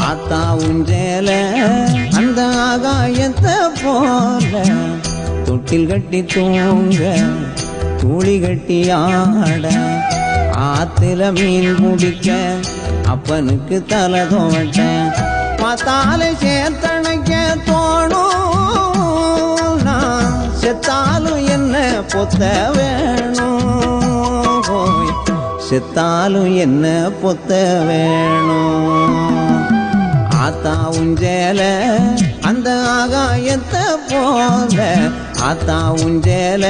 ஆத்தா உஞ்சேல அந்த ஆகாயத்தை போல தொட்டில் கட்டி தூங்க தூளி கட்டி ஆட ஆத்துல மீன் பிடிக்க அப்பனுக்கு தலை தோட்ட பார்த்தாலே சேர்த்தணைக்க தோணும் நான் செத்தாலும் என்ன பொத்த வேணும் செத்தாலும் என்ன பொத்த வேணும் ஆத்தா உஞ்சேல அந்த ஆகாயத்தை போல ஆத்தா உஞ்சேல